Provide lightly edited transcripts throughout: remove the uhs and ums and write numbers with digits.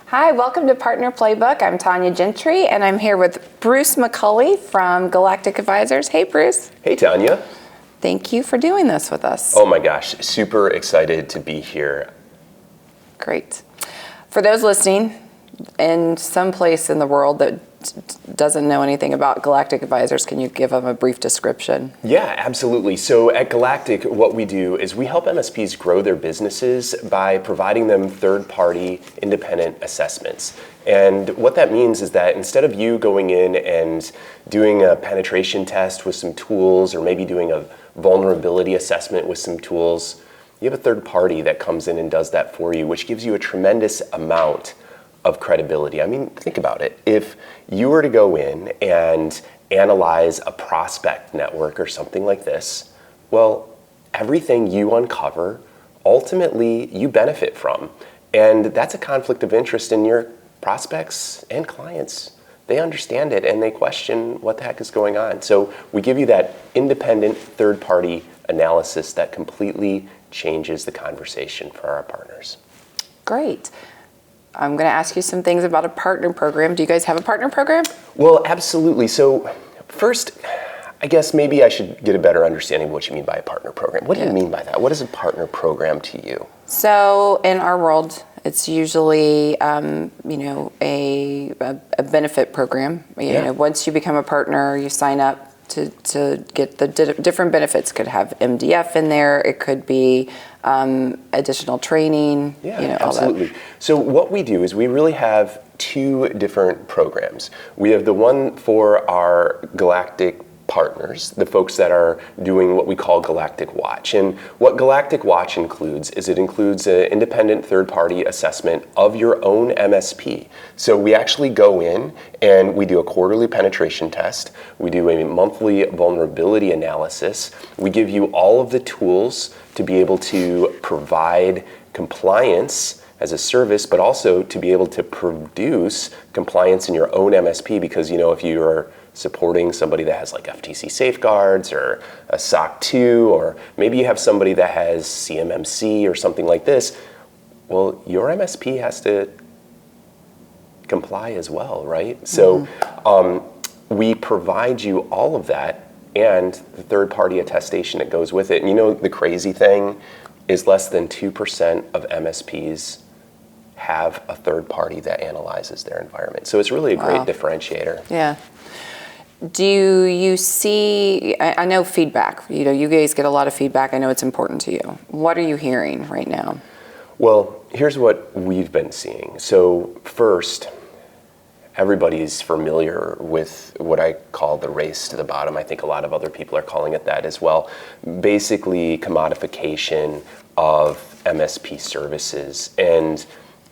Hi, welcome to Partner Playbook. I'm Tonya Gentry, and I'm here with Bruce McCully from Galactic Advisors. Hey, Bruce. Hey, Tonya. Thank you for doing this with us. Oh my gosh, super excited to be here. Great. For those listening in some place in the world that doesn't know anything about Galactic Advisors, can you give them a brief description? Yeah, absolutely. So at Galactic, what we do is we help MSPs grow their businesses by providing them third-party independent assessments. And what that means is that instead of you going in and doing a penetration test with some tools, or maybe doing a vulnerability assessment with some tools, you have a third party that comes in and does that for you, which gives you a tremendous amount of credibility. I mean, think about it. If you were to go in and analyze a prospect network or something like this, well, everything you uncover, ultimately you benefit from. And that's a conflict of interest in your prospects and clients. They understand it and they question what the heck is going on. So we give you that independent third-party analysis that completely changes the conversation for our partners. Great. I'm going to ask you some things about a partner program. Do you guys have a partner program? Well, absolutely. So first, I guess maybe I should get a better understanding of what you mean by a partner program. What do you mean by that? What is a partner program to you? So in our world, it's usually, a benefit program. You know, once you become a partner, you sign up to get the different benefits. Could have MDF in there. It could be additional training. Yeah, absolutely. So what we do is we really have two different programs. We have the one for our Galactic partners, the folks that are doing what we call Galactic Watch. And what Galactic Watch includes is it includes an independent third-party assessment of your own MSP. So we actually go in and we do a quarterly penetration test. We do a monthly vulnerability analysis. We give you all of the tools to be able to provide compliance as a service, but also to be able to produce compliance in your own MSP, because if you are supporting somebody that has like FTC safeguards or a SOC 2, or maybe you have somebody that has CMMC or something like this, well, your MSP has to comply as well, right? So we provide you all of that and the third-party attestation that goes with it. And the crazy thing is less than 2% of MSPs have a third party that analyzes their environment. So it's really a great differentiator. Yeah. Do you see, I know feedback, you guys get a lot of feedback. I know it's important to you. What are you hearing right now? Well, here's what we've been seeing. So first, everybody's familiar with what I call the race to the bottom. I think a lot of other people are calling it that as well. Basically, commodification of MSP services. And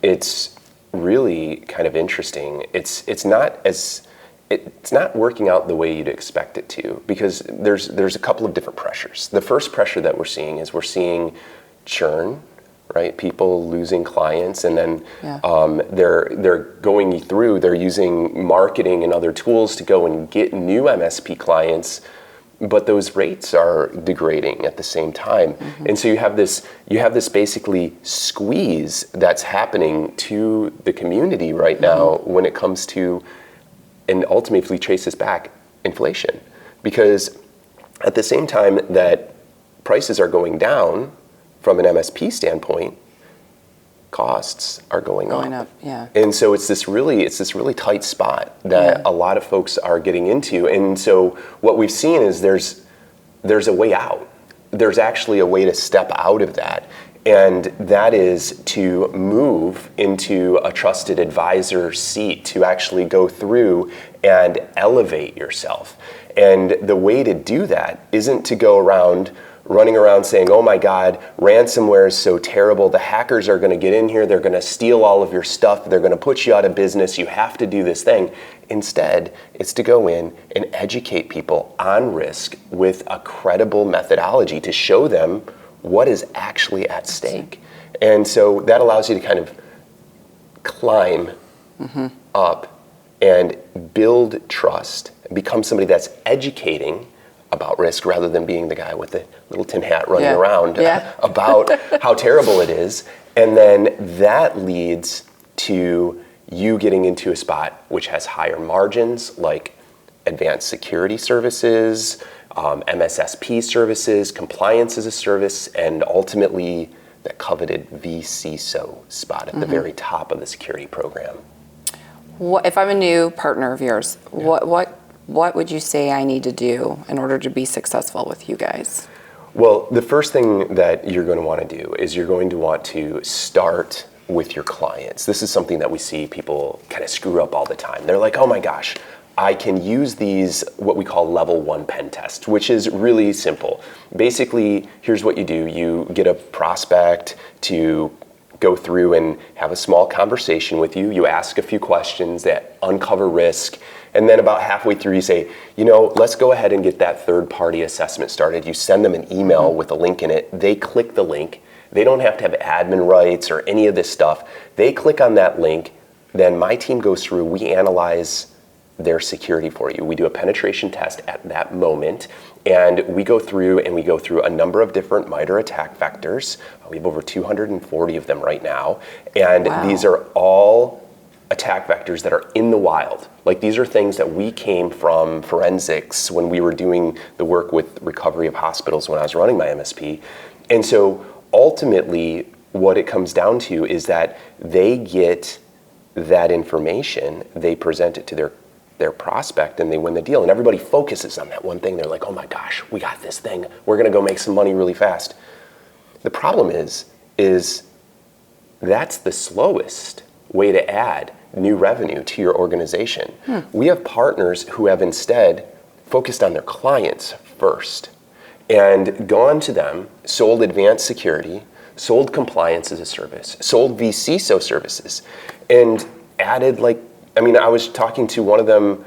it's really kind of interesting. It's not working out the way you'd expect it to, because there's a couple of different pressures. The first pressure that we're seeing is we're seeing churn, right? People losing clients, and then they're going through, they're using marketing and other tools to go and get new MSP clients, but those rates are degrading at the same time. And so you have this basically squeeze that's happening to the community right now when it comes to, and ultimately if we trace this back, inflation. Because at the same time that prices are going down from an MSP standpoint, costs are going up. Yeah. And so it's this really tight spot that a lot of folks are getting into. And so what we've seen is there's a way out. There's actually a way to step out of that. And that is to move into a trusted advisor seat, to actually go through and elevate yourself. And the way to do that isn't to go running around saying, oh my God, ransomware is so terrible, the hackers are gonna get in here, they're gonna steal all of your stuff, they're gonna put you out of business, you have to do this thing. Instead, it's to go in and educate people on risk with a credible methodology to show them what is actually at stake. And so that allows you to kind of climb up and build trust, become somebody that's educating about risk rather than being the guy with the little tin hat running around about how terrible it is. And then that leads to you getting into a spot which has higher margins, like advanced security services, MSSP services, compliance as a service, and ultimately that coveted vCISO spot at the very top of the security program. If I'm a new partner of yours, what would you say I need to do in order to be successful with you guys? Well, the first thing that you're going to want to do is you're going to want to start with your clients. This is something that we see people kind of screw up all the time. They're like, oh my gosh, I can use these, what we call level 1 pen tests, which is really simple. Basically, here's what you do. You get a prospect to go through and have a small conversation with you. You ask a few questions that uncover risk. And then about halfway through, you say, let's go ahead and get that third-party assessment started. You send them an email with a link in it. They click the link. They don't have to have admin rights or any of this stuff. They click on that link. Then my team goes through. We analyze their security for you. We do a penetration test at that moment. And we go through a number of different MITRE attack vectors. We have over 240 of them right now. And these are all attack vectors that are in the wild. Like, these are things that we came from forensics when we were doing the work with recovery of hospitals when I was running my MSP. And so ultimately what it comes down to is that they get that information, they present it to their prospect, and they win the deal. And everybody focuses on that one thing. They're like, oh my gosh, we got this thing. We're gonna go make some money really fast. The problem is that's the slowest way to add new revenue to your organization. We have partners who have instead focused on their clients first and gone to them, sold advanced security, sold compliance as a service, sold vCISO services, and added I was talking to one of them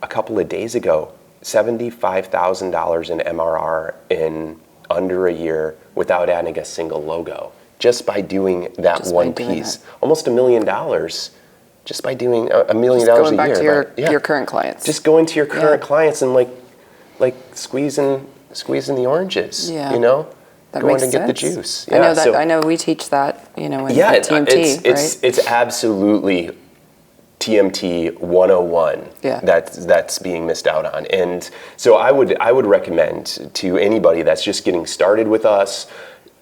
a couple of days ago, $75,000 in MRR in under a year without adding a single logo, just by doing that one piece. Almost $1 million just by doing $1 million a year. Going back to your current clients. Just going to your current clients and like squeezing the oranges, That going makes to get the sense. juice. I know that. I know we teach that, in TMT, right? It's absolutely TMT 101 that's being missed out on. And so I would recommend to anybody that's just getting started with us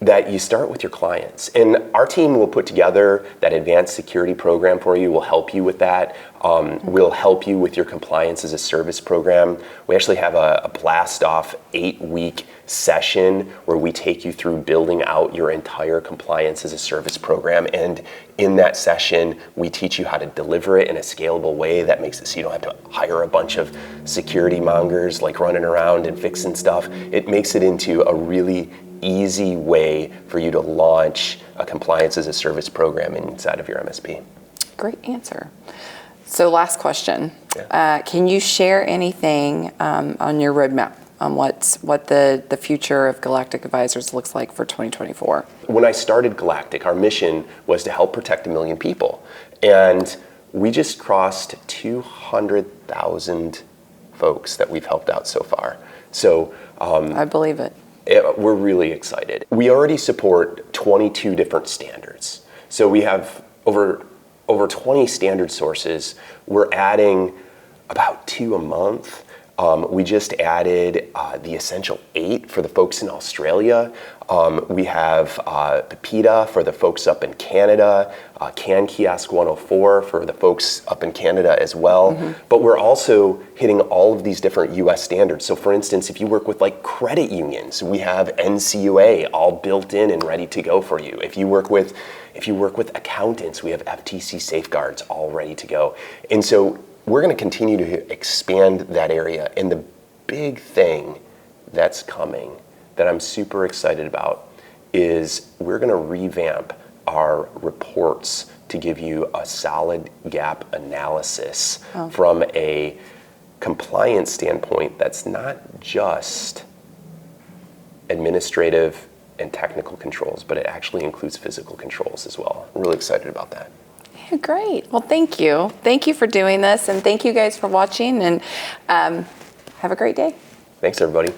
that you start with your clients. And our team will put together that advanced security program for you. We'll help you with that. We'll help you with your compliance as a service program. We actually have a blast off 8-week session where we take you through building out your entire compliance as a service program. And in that session, we teach you how to deliver it in a scalable way that makes it so you don't have to hire a bunch of security mongers like running around and fixing stuff. It makes it into a really easy way for you to launch a compliance as a service program inside of your MSP. Great answer. So last question. Can you share anything on your roadmap on what the future of Galactic Advisors looks like for 2024? When I started Galactic, our mission was to help protect 1 million people. And we just crossed 200,000 folks that we've helped out so far. So I believe it. We're really excited. We already support 22 different standards. So we have over 20 standard sources. We're adding about 2 a month. We just added the Essential 8 for the folks in Australia. We have PETA for the folks up in Canada, CAN Kiosk 104 for the folks up in Canada as well. But we're also hitting all of these different US standards. So for instance, if you work with credit unions, we have NCUA all built in and ready to go for you. If you work with accountants, we have FTC safeguards all ready to go. And so we're going to continue to expand that area. And the big thing that's coming that I'm super excited about is we're going to revamp our reports to give you a solid gap analysis from a compliance standpoint that's not just administrative and technical controls, but it actually includes physical controls as well. I'm really excited about that. Yeah, great. Well, thank you. Thank you for doing this, and thank you guys for watching, and have a great day. Thanks, everybody.